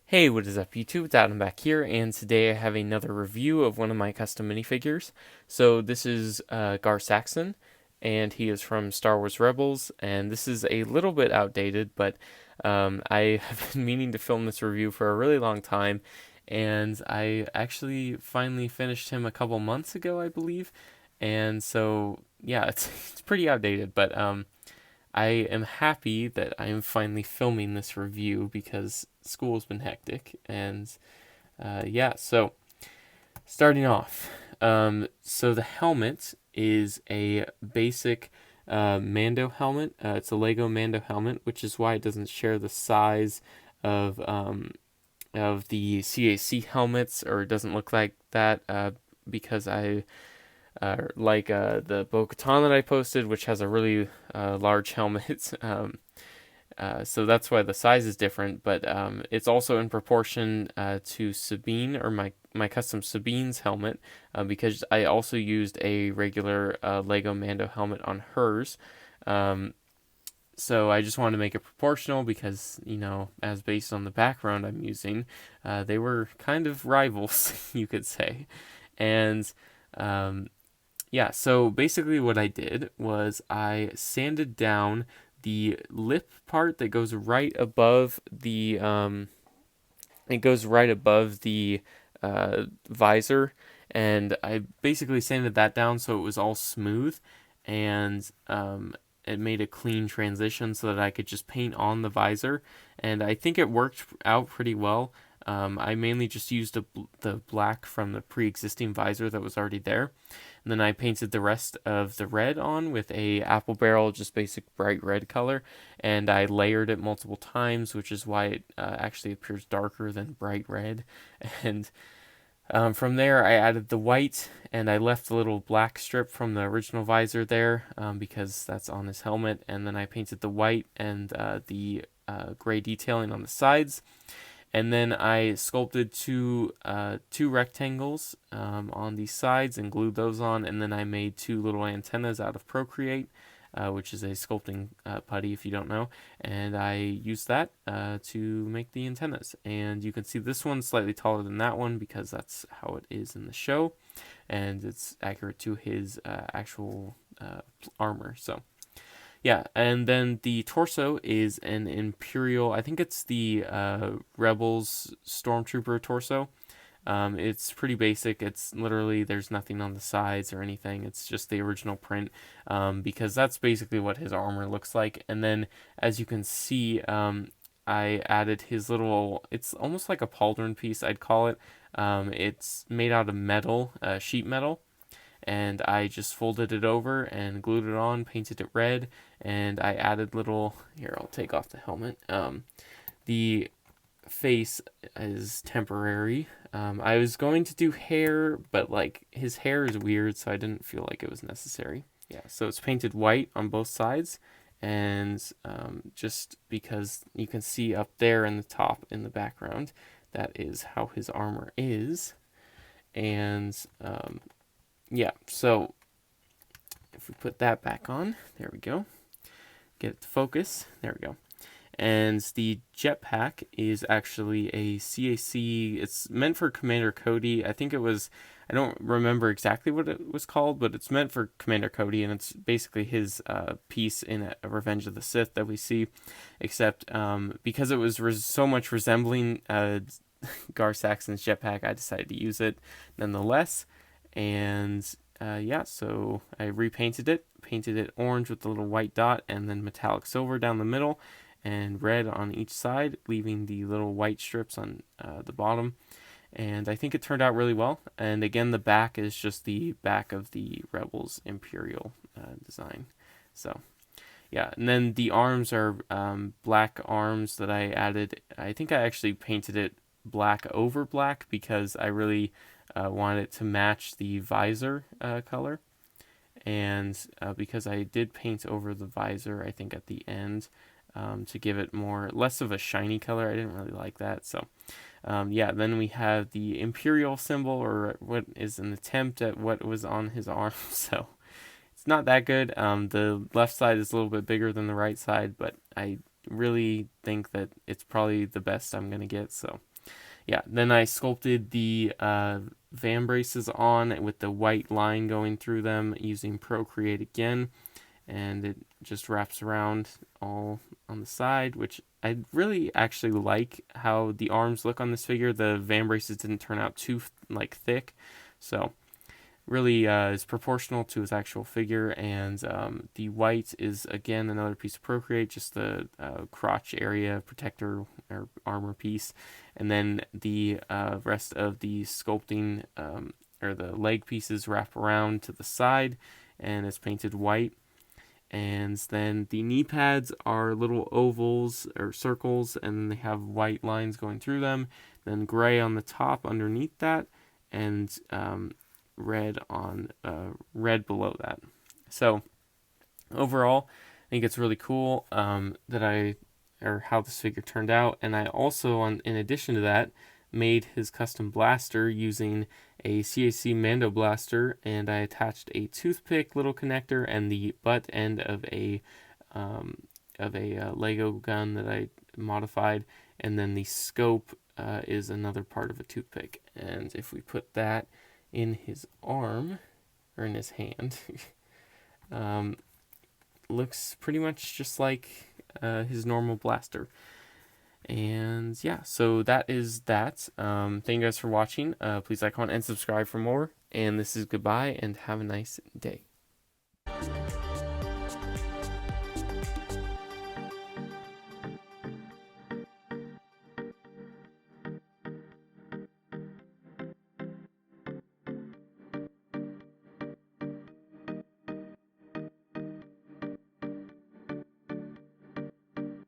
Hey, what is up YouTube? It's Adam back here, and today I have another review of one of my custom minifigures. So this is Gar Saxon, and he is from Star Wars Rebels, and this is a little bit outdated, but I have been meaning to film this review for a really long time, and I actually finally finished him a couple months ago, I believe, and so yeah, it's pretty outdated, but I am happy that I am finally filming this review because school's been hectic. And yeah, so starting off, so the helmet is a basic Mando helmet. It's a Lego Mando helmet, which is why it doesn't share the size of the CAC helmets, or it doesn't look like that because I the Bo-Katan that I posted, which has a really large helmet. So that's why the size is different, but it's also in proportion to Sabine, or my custom Sabine's helmet, because I also used a regular Lego Mando helmet on hers. Um, so I just wanted to make it proportional because, as based on the background I'm using, they were kind of rivals, you could say. And um, yeah, so basically what I did was I sanded down the lip part that goes right above the visor, and I basically sanded that down so it was all smooth, and it made a clean transition so that I could just paint on the visor, and I think it worked out pretty well. I mainly just used the black from the pre-existing visor that was already there, and then I painted the rest of the red on with a apple barrel, just basic bright red color, and I layered it multiple times, which is why it actually appears darker than bright red. And from there, I added the white, and I left the little black strip from the original visor there because that's on his helmet. And then I painted the white and the gray detailing on the sides. And then I sculpted two rectangles on the sides and glued those on. And then I made two little antennas out of Procreate, which is a sculpting putty if you don't know. And I used that to make the antennas. And you can see this one's slightly taller than that one because that's how it is in the show. And it's accurate to his actual armor. So yeah, and then the torso is an Imperial. I think it's the Rebels Stormtrooper torso. It's pretty basic. It's literally, there's nothing on the sides or anything. It's just the original print because that's basically what his armor looks like. And then, as you can see, I added his little, it's almost like a pauldron piece, I'd call it. It's made out of metal, sheet metal, and I just folded it over and glued it on, painted it red, and I added little, here, I'll take off the helmet. The face is temporary. I was going to do hair, but like his hair is weird, so I didn't feel like it was necessary. Yeah, so it's painted white on both sides, and just because you can see up there in the top in the background, that is how his armor is. And yeah, so if we put that back on, there we go. Get it to focus. There we go. And the jetpack is actually a CAC. It's meant for Commander Cody. I think it was, I don't remember exactly what it was called, but it's meant for Commander Cody, and it's basically his piece in a Revenge of the Sith that we see, except because it was so much resembling Gar Saxon's jetpack, I decided to use it nonetheless. And yeah, so I repainted it, painted it orange with the little white dot, and then metallic silver down the middle, and red on each side, leaving the little white strips on the bottom. And I think it turned out really well. And again, the back is just the back of the Rebels Imperial design. So yeah, and then the arms are black arms that I added. I think I actually painted it black over black because I really wanted it to match the visor color. And because I did paint over the visor, I think at the end, to give it less of a shiny color. I didn't really like that. So yeah, then we have the Imperial symbol, or what is an attempt at what was on his arm. So it's not that good. The left side is a little bit bigger than the right side, but I really think that it's probably the best I'm going to get. So yeah, then I sculpted the van braces on with the white line going through them using Procreate again, and it just wraps around all on the side, which I really actually like how the arms look on this figure. The van braces didn't turn out too thick, so really is proportional to his actual figure. And the white is again another piece of Procreate, just the crotch area protector or armor piece, and then the rest of the sculpting or the leg pieces wrap around to the side, and it's painted white. And then the knee pads are little ovals or circles, and they have white lines going through them. Then gray on the top underneath that, and red on red below that. So overall, I think it's really cool or how this figure turned out. And I also, in addition to that, made his custom blaster using a CAC Mando blaster, and I attached a toothpick little connector and the butt end of a Lego gun that I modified, and then the scope is another part of a toothpick. And if we put that in his arm or in his hand, looks pretty much just like his normal blaster. And yeah, so that is that. Thank you guys for watching. Please like, comment, and subscribe for more. And this is goodbye, and have a nice day.